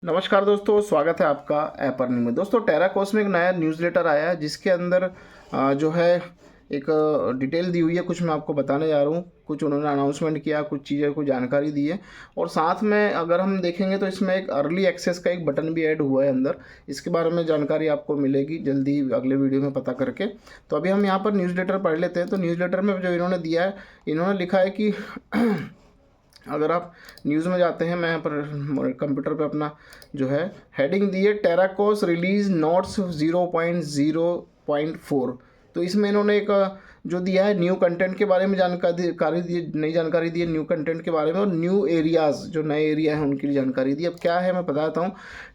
नमस्कार दोस्तों, स्वागत है आपका ऐप अर्निंग में। दोस्तों, टेराकोस में एक नया न्यूज़लेटर आया है जिसके अंदर जो है एक डिटेल दी हुई है। कुछ मैं आपको बताने जा रहा हूँ, कुछ उन्होंने अनाउंसमेंट किया, कुछ चीज़ें को जानकारी दी है। और साथ में अगर हम देखेंगे तो इसमें एक अर्ली एक्सेस का एक बटन भी ऐड हुआ है अंदर। इसके बारे में जानकारी आपको मिलेगी जल्दी अगले वीडियो में पता करके। तो अभी हम यहाँ पर न्यूज़लेटर पढ़ लेते हैं। तो न्यूज़लेटर में जो इन्होंने दिया है, इन्होंने लिखा है कि अगर आप न्यूज़ में जाते हैं, मैं यहाँ पर कंप्यूटर पे अपना जो है हेडिंग दी है, टेराकोस रिलीज नोट्स 0.0.4। तो इसमें इन्होंने एक जो दिया है न्यू कंटेंट के बारे में जानकारी दी, नई जानकारी दी है न्यू कंटेंट के बारे में, और न्यू एरियाज़ जो नए एरिया हैं उनकी जानकारी दी। अब क्या है मैं बताता हूँ।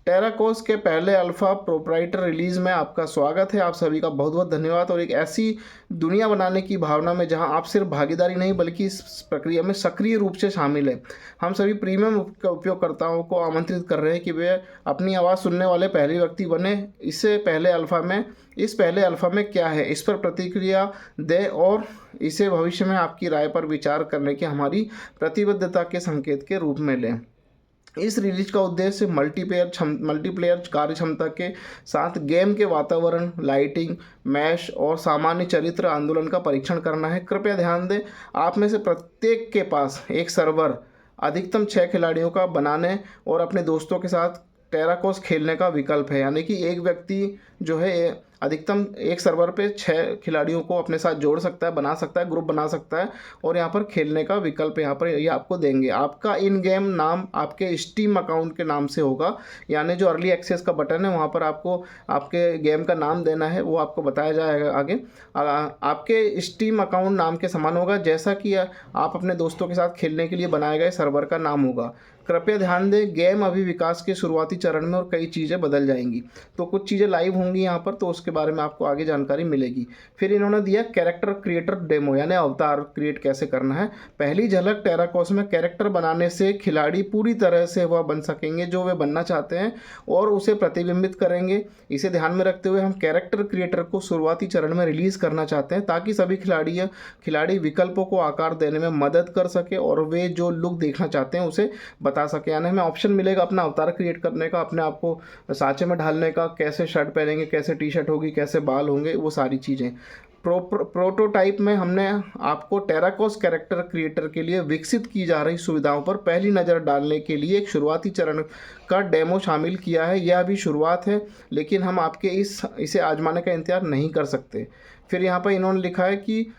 टेराकोस के पहले अल्फ़ा प्रोप्राइटर रिलीज़ में आपका स्वागत है। आप सभी का बहुत बहुत धन्यवाद। और एक ऐसी दुनिया बनाने की भावना में जहां आप सिर्फ भागीदारी नहीं बल्कि इस प्रक्रिया में सक्रिय रूप से शामिल हैं, हम सभी प्रीमियम उपयोगकर्ताओं को आमंत्रित कर रहे हैं कि वे अपनी आवाज़ सुनने वाले पहले व्यक्ति बने। इस पहले अल्फ़ा में क्या है इस पर प्रतिक्रिया दें और इसे भविष्य में आपकी राय पर विचार करने की हमारी प्रतिबद्धता के संकेत के रूप में लें। इस रिलीज का उद्देश्य मल्टीप्लेयर कार्य क्षमता के साथ गेम के वातावरण, लाइटिंग, मैश और सामान्य चरित्र आंदोलन का परीक्षण करना है। कृपया ध्यान दें, आप में से प्रत्येक के पास एक सर्वर अधिकतम 6 खिलाड़ियों का बनाने और अपने दोस्तों के साथ टेराकोस खेलने का विकल्प है। यानी कि एक व्यक्ति जो है अधिकतम एक सर्वर पे 6 खिलाड़ियों को अपने साथ जोड़ सकता है, बना सकता है, ग्रुप बना सकता है, और यहाँ पर खेलने का विकल्प यहाँ पर ये आपको देंगे। आपका इन गेम नाम आपके स्टीम अकाउंट के नाम से होगा। यानी जो अर्ली एक्सेस का बटन है वहाँ पर आपको आपके गेम का नाम देना है, वो आपको बताया जाएगा आगे। आपके स्टीम अकाउंट नाम के समान होगा जैसा कि आप अपने दोस्तों के साथ खेलने के लिए बनाए गए सर्वर का नाम होगा। कृपया ध्यान दें, गेम अभी विकास के शुरुआती चरण में और कई चीज़ें बदल जाएंगी। तो कुछ चीज़ें लाइव होंगी यहाँ पर, तो उसके बारे में आपको आगे जानकारी मिलेगी। फिर इन्होंने दिया कैरेक्टर क्रिएटर डेमो, यानी अवतार क्रिएट कैसे करना है। पहली झलक, टेराकोस में कैरेक्टर बनाने से खिलाड़ी पूरी तरह से वह बन सकेंगे जो वे बनना चाहते हैं और उसे प्रतिबिंबित करेंगे। इसे ध्यान में रखते हुए हम कैरेक्टर क्रिएटर को शुरुआती चरण में रिलीज़ करना चाहते हैं ताकि सभी खिलाड़ी विकल्पों को आकार देने में मदद कर सके और वे जो लुक देखना चाहते हैं उसे बता सके। यानी हमें ऑप्शन मिलेगा अपना अवतार क्रिएट करने का, अपने आप को सांचे में ढालने का, कैसे शर्ट पहनेंगे, कैसे टी शर्ट होगी, कैसे बाल होंगे, वो सारी चीज़ें। प्रोटोटाइप में हमने आपको टेराकोस कैरेक्टर क्रिएटर के लिए विकसित की जा रही सुविधाओं पर पहली नज़र डालने के लिए एक शुरुआती चरण का डेमो शामिल किया है। यह अभी शुरुआत है, लेकिन हम आपके इसे आजमाने का इंतजार नहीं कर सकते। फिर यहाँ पर इन्होंने लिखा है कि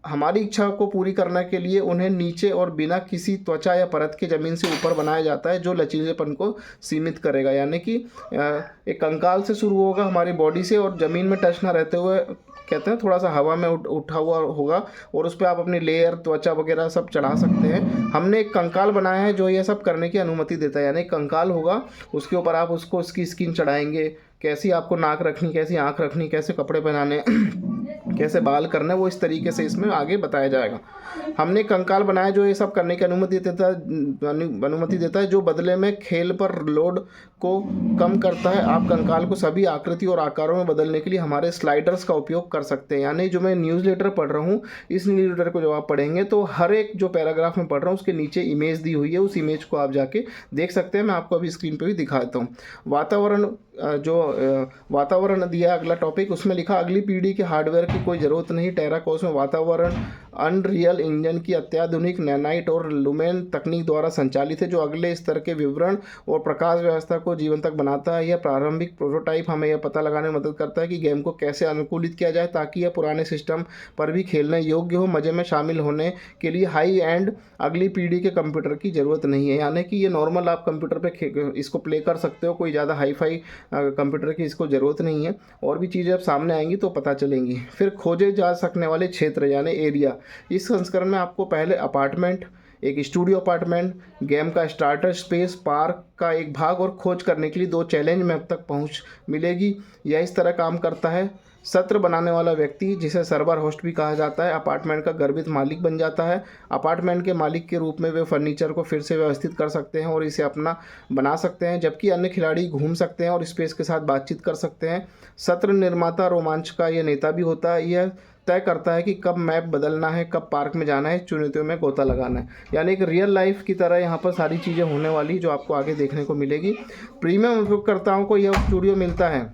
हमारी इच्छा को पूरी करने के लिए उन्हें नीचे और बिना किसी त्वचा या परत के ज़मीन से ऊपर बनाया जाता है जो लचीलेपन को सीमित करेगा। यानी कि एक कंकाल से शुरू होगा हमारी बॉडी से और ज़मीन में टच ना रहते हुए, कहते हैं थोड़ा सा हवा में उठा हुआ होगा, और उस पर आप अपनी लेयर, त्वचा वगैरह सब चढ़ा सकते हैं। हमने एक कंकाल बनाया है जो ये सब करने की अनुमति देता है। यानी कंकाल होगा, उसके ऊपर आप उसकी स्किन चढ़ाएंगे, कैसी आपको नाक रखनी, कैसी आँख रखनी, कैसे कपड़े पहनाने कैसे बाल करना है, वो इस तरीके से इसमें आगे बताया जाएगा। हमने कंकाल बनाया जो ये सब करने की अनुमति देता है जो बदले में खेल पर लोड को कम करता है। आप कंकाल को सभी आकृति और आकारों में बदलने के लिए हमारे स्लाइडर्स का उपयोग कर सकते हैं। यानी जो मैं न्यूज़लेटर पढ़ रहा हूँ, इस न्यूज़लेटर को जब आप पढ़ेंगे तो हर एक जो पैराग्राफ में पढ़ रहा हूँ उसके नीचे इमेज दी हुई है, उस इमेज को आप जाके देख सकते हैं। मैं आपको अभी स्क्रीन पर भी दिखाता हूँ। वातावरण दिया अगला टॉपिक, उसमें लिखा अगली पीढ़ी के हार्डवेयर की कोई ज़रूरत नहीं। टेराकोस में वातावरण अनरियल इंजन की अत्याधुनिक नैनाइट और लुमेन तकनीक द्वारा संचालित है जो अगले स्तर के विवरण और प्रकाश व्यवस्था को जीवन तक बनाता है। यह प्रारंभिक प्रोटोटाइप हमें यह पता लगाने में मदद करता है कि गेम को कैसे अनुकूलित किया जाए ताकि यह पुराने सिस्टम पर भी खेलने योग्य हो। मज़े में शामिल होने के लिए हाई एंड अगली पीढ़ी के कंप्यूटर की ज़रूरत नहीं है। यानी कि ये नॉर्मल आप कंप्यूटर पे इसको प्ले कर सकते हो, कोई ज़्यादा हाई फाई कंप्यूटर की इसको ज़रूरत नहीं है। और भी चीज़ें अब सामने आएंगी तो पता चलेंगी। फिर खोजे जा सकने वाले क्षेत्र यानी एरिया, इस संस्करण में आपको पहले अपार्टमेंट, एक स्टूडियो अपार्टमेंट, गेम का स्टार्टर स्पेस, पार्क का एक भाग और खोज करने के लिए 2 चैलेंज मैप तक पहुंच मिलेगी। यह इस तरह काम करता है। सत्र बनाने वाला व्यक्ति, जिसे सर्वर होस्ट भी कहा जाता है, अपार्टमेंट का गर्भित मालिक बन जाता है। अपार्टमेंट के मालिक के रूप में वे फर्नीचर को फिर से व्यवस्थित कर सकते हैं और इसे अपना बना सकते हैं, जबकि अन्य खिलाड़ी घूम सकते हैं और स्पेस के साथ बातचीत कर सकते हैं। सत्र निर्माता रोमांच का यह नेता भी होता है। यह तय करता है कि कब मैप बदलना है, कब पार्क में जाना है, चुनौतियों में गोता लगाना है। यानी एक रियल लाइफ की तरह यहाँ पर सारी चीज़ें होने वाली जो आपको आगे देखने को मिलेगी। प्रीमियम उपयोगकर्ताओं को यह स्टूडियो मिलता है,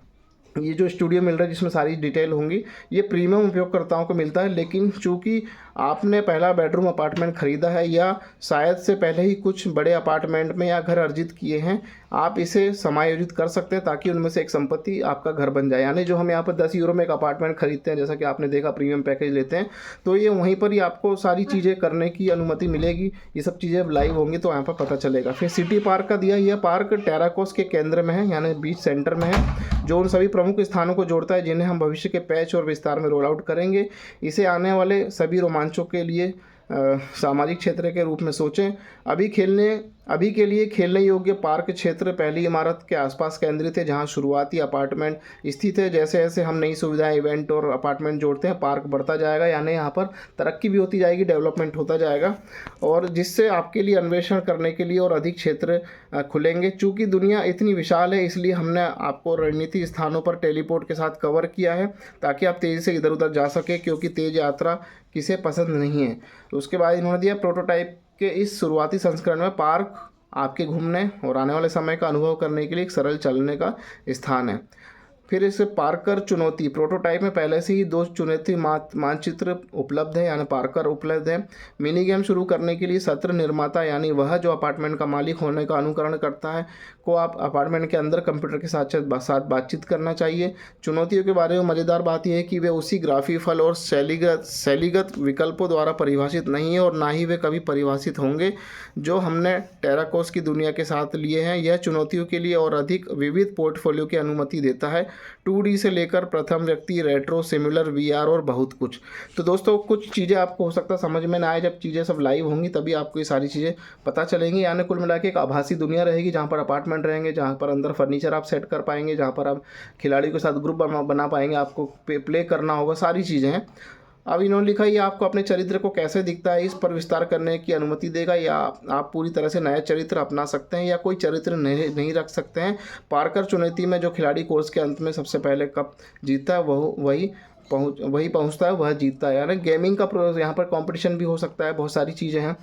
ये जो स्टूडियो मिल रहा है जिसमें सारी डिटेल होंगी, ये प्रीमियम उपयोगकर्ताओं को मिलता है। लेकिन चूँकि आपने पहला बेडरूम अपार्टमेंट ख़रीदा है या शायद से पहले ही कुछ बड़े अपार्टमेंट में या घर अर्जित किए हैं, आप इसे समायोजित कर सकते हैं ताकि उनमें से एक संपत्ति आपका घर बन जाए। यानी जो हम यहाँ पर 10 यूरो में एक अपार्टमेंट खरीदते हैं, जैसा कि आपने देखा प्रीमियम पैकेज लेते हैं, तो ये वहीं पर ही आपको सारी चीज़ें करने की अनुमति मिलेगी। ये सब चीज़ें अब लाइव होंगी तो यहाँ पर पता चलेगा। फिर सिटी पार्क का दिया, यह पार्क टेराकोस के केंद्र में है, यानी बीच सेंटर में है, जो उन सभी प्रमुख स्थानों को जोड़ता है जिन्हें हम भविष्य के पैच और विस्तार में रोल आउट करेंगे। इसे आने वाले सभी रोमांचों के लिए सामाजिक क्षेत्र के रूप में सोचें। अभी के लिए खेलने योग्य पार्क क्षेत्र पहली इमारत के आसपास केंद्रित है, जहां शुरुआती अपार्टमेंट स्थित है। जैसे जैसे हम नई सुविधाएं, इवेंट और अपार्टमेंट जोड़ते हैं, पार्क बढ़ता जाएगा, यानी यहाँ पर तरक्की भी होती जाएगी, डेवलपमेंट होता जाएगा, और जिससे आपके लिए अन्वेषण करने के लिए और अधिक क्षेत्र खुलेंगे। चूँकि दुनिया इतनी विशाल है, इसलिए हमने आपको रणनीति स्थानों पर टेलीपोर्ट के साथ कवर किया है ताकि आप तेज़ी से इधर उधर जा सकें, क्योंकि तेज़ यात्रा किसे पसंद नहीं है। तो उसके बाद इन्होंने दिया प्रोटोटाइप के इस शुरुआती संस्करण में पार्क आपके घूमने और आने वाले समय का अनुभव करने के लिए एक सरल चलने का स्थान है। फिर इस पार्कर चुनौती प्रोटोटाइप में पहले से ही 2 चुनौती मानचित्र उपलब्ध है, यानी पार्कर उपलब्ध है। मिनी गेम शुरू करने के लिए सत्र निर्माता, यानी वह जो अपार्टमेंट का मालिक होने का अनुकरण करता है, को आप अपार्टमेंट के अंदर कंप्यूटर के साथ बातचीत करना चाहिए। चुनौतियों के बारे में मज़ेदार बात यह है कि वे उसी ग्राफिकल और शैलीगत विकल्पों द्वारा परिभाषित नहीं है, और ना ही वे कभी परिभाषित होंगे जो हमने टेराकोस की दुनिया के साथ लिए हैं। यह चुनौतियों के लिए और अधिक विविध पोर्टफोलियो की अनुमति देता है, 2D से लेकर प्रथम व्यक्ति, रेट्रो, सिमुलर, VR और बहुत कुछ। तो दोस्तों, कुछ चीज़ें आपको हो सकता है समझ में ना आए, जब चीज़ें सब लाइव होंगी तभी आपको ये सारी चीज़ें पता चलेंगी। यानी कुल मिला के एक आभासी दुनिया रहेगी जहाँ पर अपार्टमेंट रहेंगे, जहाँ पर अंदर फर्नीचर आप सेट कर पाएंगे, जहाँ पर आप खिलाड़ियों के साथ ग्रुप बना पाएंगे, आपको प्ले करना होगा, सारी चीज़ें हैं। अब इन्होंने लिखा ये आपको अपने चरित्र को कैसे दिखता है इस पर विस्तार करने की अनुमति देगा, या आप पूरी तरह से नया चरित्र अपना सकते हैं या कोई चरित्र नहीं रख सकते हैं। पार्कर चुनौती में जो खिलाड़ी कोर्स के अंत में सबसे पहले कप जीतता है वही पहुंचता है, वह जीतता है। यानी गेमिंग का यहाँ पर कंपटीशन भी हो सकता है, बहुत सारी चीज़ें हैं।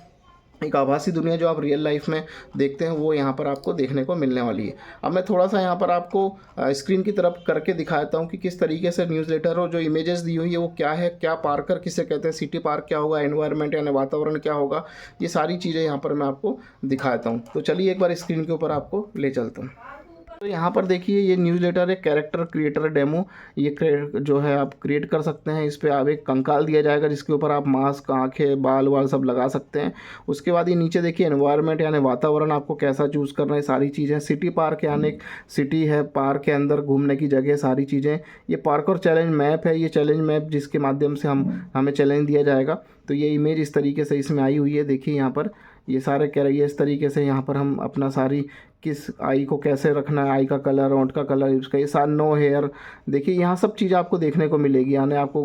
एक आभासी दुनिया जो आप रियल लाइफ में देखते हैं वो यहाँ पर आपको देखने को मिलने वाली है। अब मैं थोड़ा सा यहाँ पर आपको स्क्रीन की तरफ करके दिखाता हूँ कि किस तरीके से न्यूज़लेटर और जो इमेजेस दी हुई है वो क्या है, क्या पार्कर किसे कहते हैं, सिटी पार्क क्या होगा, एनवायरनमेंट यानी वातावरण क्या होगा, ये सारी चीज़ें यहाँ पर मैं आपको दिखाता हूँ। तो चलिए एक बार स्क्रीन के ऊपर आपको ले चलता हूँ। तो यहाँ पर देखिए ये न्यूज़लेटर है, कैरेक्टर क्रिएटर डेमो, ये जो है आप क्रिएट कर सकते हैं। इस पर आप एक कंकाल दिया जाएगा जिसके ऊपर आप मास्क, आंखें, बाल वाल सब लगा सकते हैं। उसके बाद ये नीचे देखिए एनवायरनमेंट यानी वातावरण आपको कैसा चूज़ करना है, सारी चीज़ें। सिटी पार्क यानी एक सिटी है, पार्क के अंदर घूमने की जगह, सारी चीज़ें। ये पार्क और चैलेंज मैप है, ये चैलेंज मैप जिसके माध्यम से हमें चैलेंज दिया जाएगा। तो ये इमेज इस तरीके से इसमें आई हुई है, देखिए यहाँ पर ये सारे कह रही है इस तरीके से। यहाँ पर हम अपना सारी किस आई को कैसे रखना है, आई का कलर, ओंठ का कलर, उसका ये सारा नो हेयर, देखिए यहाँ सब चीज़ आपको देखने को मिलेगी। यानी आपको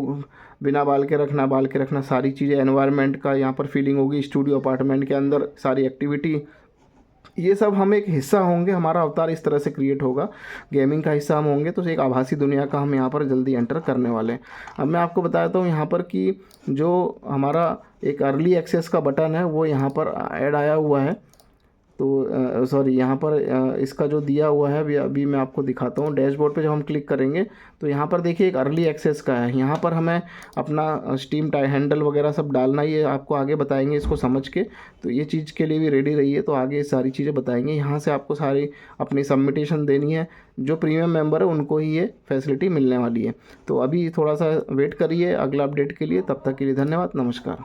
बिना बाल के रखना, सारी चीज़ें। एनवायरनमेंट का यहाँ पर फीलिंग होगी, स्टूडियो अपार्टमेंट के अंदर सारी एक्टिविटी, ये सब हम एक हिस्सा होंगे, हमारा अवतार इस तरह से क्रिएट होगा, गेमिंग का हिस्सा हम होंगे। तो एक आभासी दुनिया का हम यहाँ पर जल्दी एंटर करने वाले हैं। अब मैं आपको बताता हूँ यहाँ पर कि जो हमारा एक अर्ली एक्सेस का बटन है वो यहाँ पर ऐड आया हुआ है। तो सॉरी, यहाँ पर इसका जो दिया हुआ है अभी मैं आपको दिखाता हूँ। डैशबोर्ड पे जब हम क्लिक करेंगे तो यहाँ पर देखिए एक अर्ली एक्सेस का है। यहाँ पर हमें अपना स्टीम हैंडल वगैरह सब डालना, ये आपको आगे बताएंगे इसको समझ के। तो ये चीज़ के लिए भी रेडी रहिए, तो आगे सारी चीज़ें बताएंगे। यहाँ से आपको सारी अपनी सबमिटेशन देनी है, जो प्रीमियम मेंबर है उनको ही ये फैसिलिटी मिलने वाली है। तो अभी थोड़ा सा वेट करिए अगला अपडेट के लिए, तब तक के लिए धन्यवाद, नमस्कार।